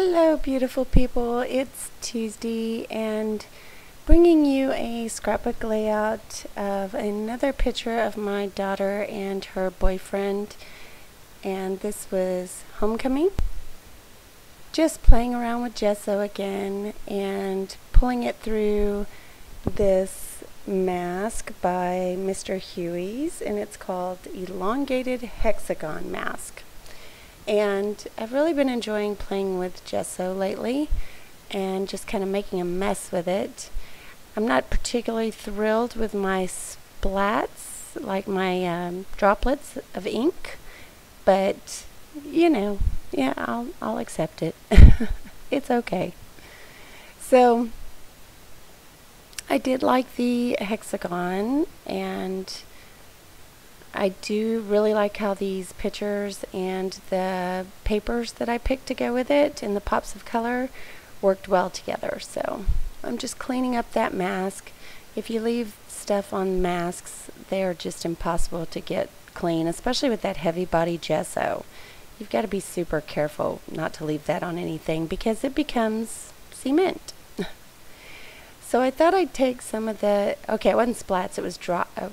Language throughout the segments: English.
Hello beautiful people, it's Tuesday and bringing you a scrapbook layout of another picture of my daughter and her boyfriend, and this was homecoming. Just playing around with gesso again and pulling it through this mask by Mr. Huey's, and it's called Elongated Hexagon Mask. And I've really been enjoying playing with gesso lately and just kind of making a mess with it. I'm not particularly thrilled with my splats, like my droplets of ink, but you know, yeah, I'll accept it. It's okay. So I did like the hexagon, and I do really like how these pictures and the papers that I picked to go with it and the pops of color worked well together. So I'm just cleaning up that mask. If you leave stuff on masks, they're just impossible to get clean, especially with that heavy body gesso. You've got to be super careful not to leave that on anything because it becomes cement. So I thought I'd take some of the, okay, it wasn't splats, it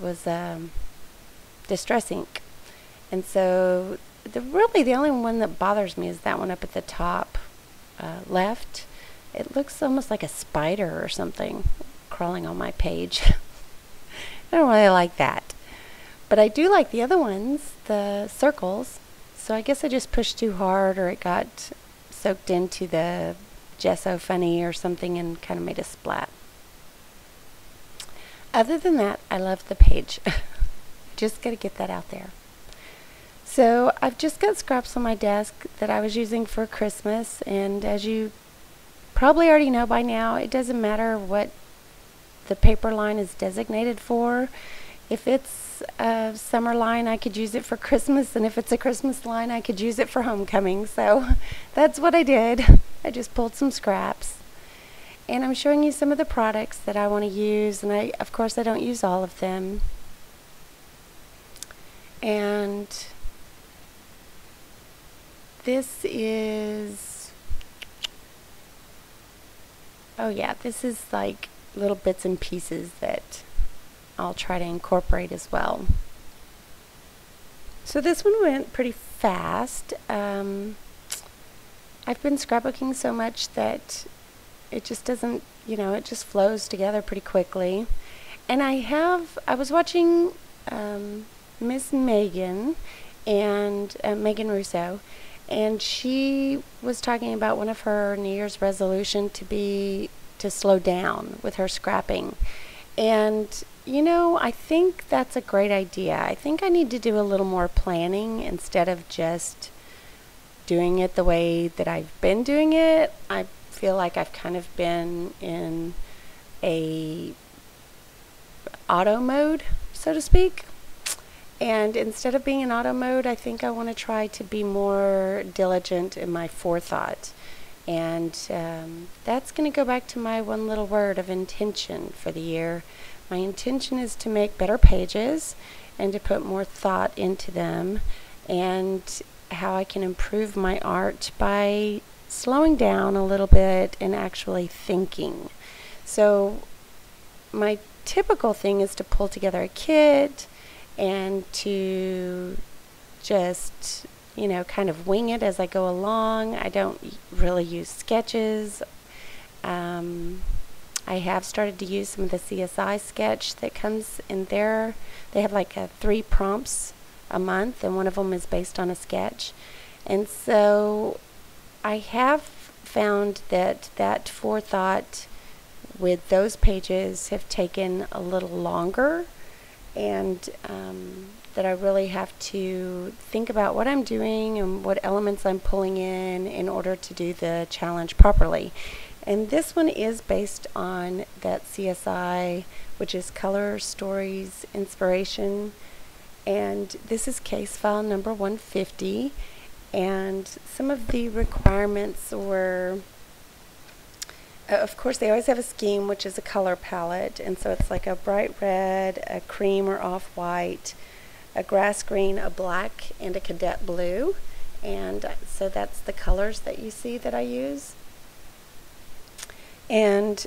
was distress ink. And so the only one that bothers me is that one up at the top left. It looks almost like a spider or something crawling on my page. I don't really like that. But I do like the other ones, the circles. So I guess I just pushed too hard, or it got soaked into the gesso funny or something and kind of made a splat. Other than that, I love the page. Just got to get that out there. So I've just got scraps on my desk that I was using for Christmas, and as you probably already know by now, it doesn't matter what the paper line is designated for. If it's a summer line, I could use it for Christmas, and if it's a Christmas line, I could use it for homecoming. So that's what I did. I just pulled some scraps, and I'm showing you some of the products that I want to use, and of course I don't use all of them. And this is, oh yeah, this is like little bits and pieces that I'll try to incorporate as well. So this one went pretty fast. I've been scrapbooking so much that it just doesn't, it just flows together pretty quickly. And I was watching Miss Megan and Megan Russo, and she was talking about one of her New Year's resolution to slow down with her scrapping. And I think that's a great idea. I think I need to do a little more planning instead of just doing it the way that I've been doing it. I feel like I've kind of been in a auto mode, so to speak. And instead of being in auto mode, I think I want to try to be more diligent in my forethought. And that's going to go back to my one little word of intention for the year. My intention is to make better pages and to put more thought into them, and how I can improve my art by slowing down a little bit and actually thinking. So my typical thing is to pull together a kit and to just, kind of wing it as I go along. I don't really use sketches. I have started to use some of the CSI sketch that comes in there. They have like 3 prompts a month, and one of them is based on a sketch. And so I have found that forethought with those pages have taken a little longer, and that I really have to think about what I'm doing and what elements I'm pulling in order to do the challenge properly. And this one is based on that CSI, which is Color Stories Inspiration, and this is case file number 150. And some of the requirements were, of course, they always have a scheme, which is a color palette, and so it's like a bright red, a cream or off-white, a grass green, a black, and a cadet blue. And so that's the colors that you see that I use. And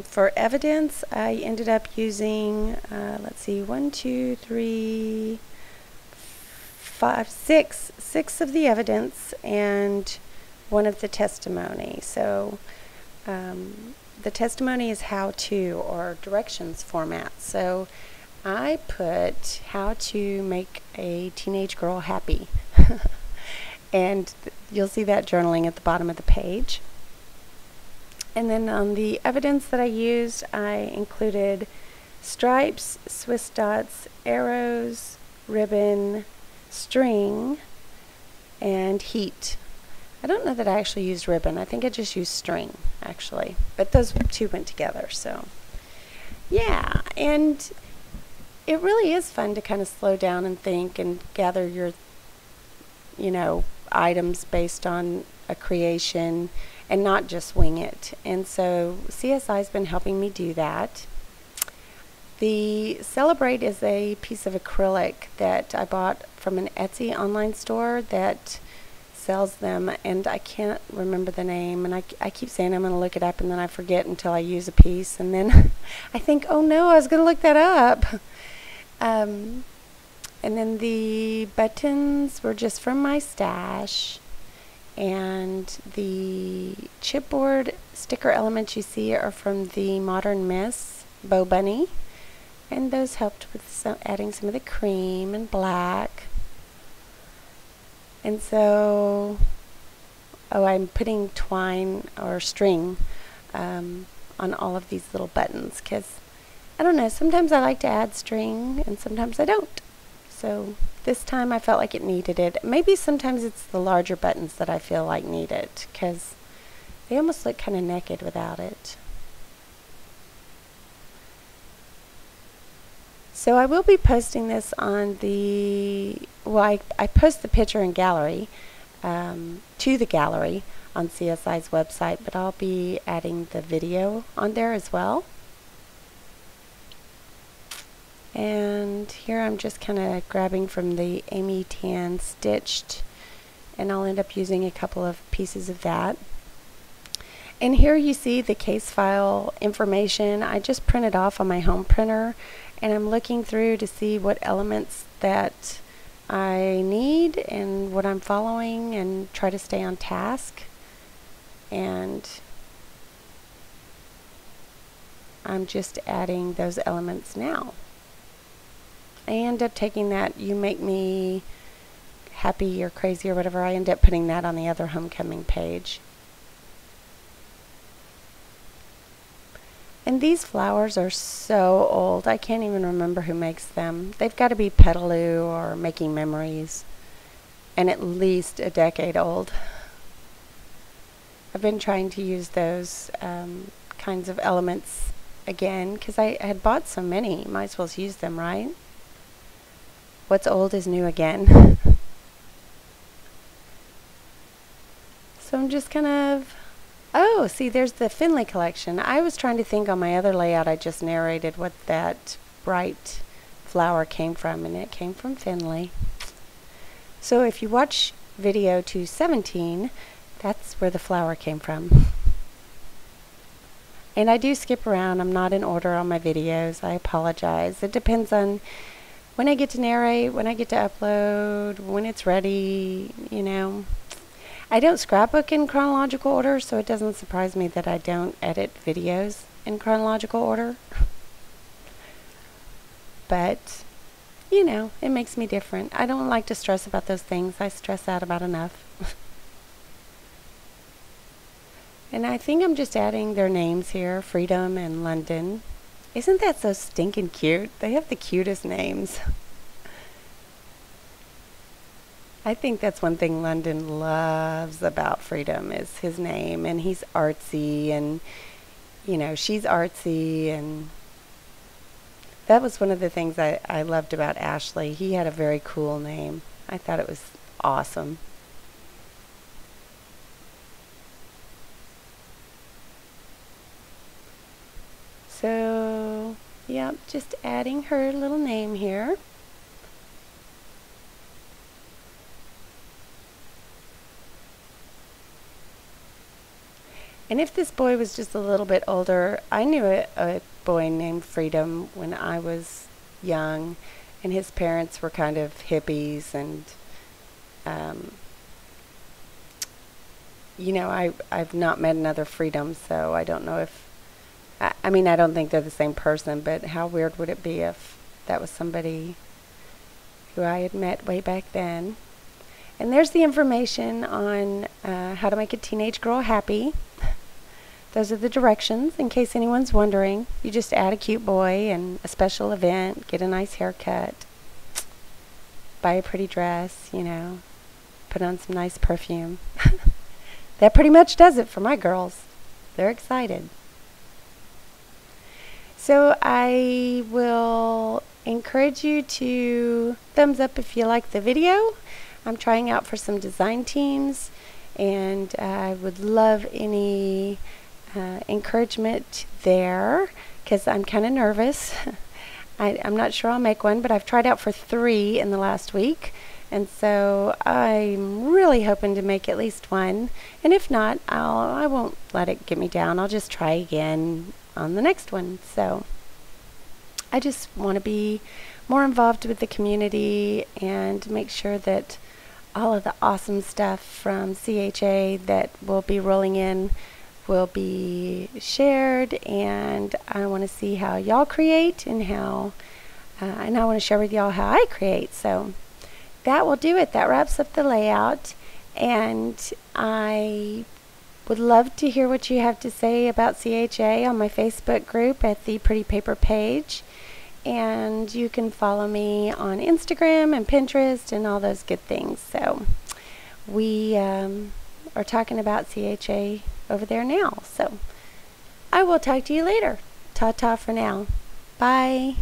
for evidence, I ended up using, let's see, 1, 2, 3, 5, 6 of the evidence and one of the testimony. So the testimony is how to or directions format. So I put how to make a teenage girl happy. And you'll see that journaling at the bottom of the page. And then on the evidence that I used, I included stripes, Swiss dots, arrows, ribbon, string, and heat. I don't know that I actually used ribbon. I think I just used string, actually. But those two went together, so yeah. And it really is fun to kind of slow down and think and gather your, items based on a creation and not just wing it. And so CSI has been helping me do that. The Celebrate is a piece of acrylic that I bought from an Etsy online store that sells them, and I can't remember the name, and I keep saying I'm going to look it up, and then I forget until I use a piece, and then I think, oh no, I was going to look that up. And then the buttons were just from my stash, and the chipboard sticker elements you see are from the Modern Miss Bow Bunny, and those helped with adding some of the cream and black. And so, I'm putting twine or string on all of these little buttons because, I don't know, sometimes I like to add string and sometimes I don't. So this time I felt like it needed it. Maybe sometimes it's the larger buttons that I feel like need it because they almost look kind of naked without it. So I will be posting this on the, I post the picture in gallery, to the gallery on CSI's website, but I'll be adding the video on there as well. And here I'm just kind of grabbing from the Amy Tan Stitched, and I'll end up using a couple of pieces of that. And here you see the case file information. I just printed off on my home printer, and I'm looking through to see what elements that I need and what I'm following and try to stay on task. And I'm just adding those elements now. I end up taking that You Make Me Happy or Crazy or whatever. I end up putting that on the other homecoming page. And these flowers are so old. I can't even remember who makes them. They've got to be Petaloo or Making Memories, and at least a decade old. I've been trying to use those kinds of elements again because I had bought so many. Might as well use them, right? What's old is new again. So I'm just kind of, oh, see, there's the Finley collection. I was trying to think on my other layout, I just narrated what that bright flower came from, and it came from Finley. So if you watch video 217, that's where the flower came from. And I do skip around. I'm not in order on my videos. I apologize. It depends on when I get to narrate, when I get to upload, when it's ready, I don't scrapbook in chronological order, so it doesn't surprise me that I don't edit videos in chronological order. But, it makes me different. I don't like to stress about those things. I stress out about enough. And I think I'm just adding their names here, Freedom and London. Isn't that so stinking cute? They have the cutest names. I think that's one thing London loves about Freedom is his name, and he's artsy, and she's artsy, and that was one of the things I loved about Ashley. He had a very cool name. I thought it was awesome. So, yep, just adding her little name here. And if this boy was just a little bit older, I knew a boy named Freedom when I was young, and his parents were kind of hippies, and um, I've not met another Freedom, so I don't know if I mean, I don't think they're the same person, but how weird would it be if that was somebody who I had met way back then. And there's the information on how to make a teenage girl happy. Those are the directions, in case anyone's wondering. You just add a cute boy and a special event, get a nice haircut, buy a pretty dress, put on some nice perfume. That pretty much does it for my girls. They're excited. So I will encourage you to thumbs up if you like the video. I'm trying out for some design teams, and I would love any encouragement there, because I'm kind of nervous. I'm not sure I'll make one, but I've tried out for 3 in the last week, and so I'm really hoping to make at least one. And if not, I won't let it get me down. I'll just try again on the next one. So I just want to be more involved with the community and make sure that all of the awesome stuff from CHA that will be rolling in will be shared, and I want to see how y'all create and and I want to share with y'all how I create. So that will do it. That wraps up the layout, and I would love to hear what you have to say about CHA on my Facebook group at the Pretty Paper page. And you can follow me on Instagram and Pinterest and all those good things. So we are talking about CHA over there now. So I will talk to you later. Ta-ta for now. Bye.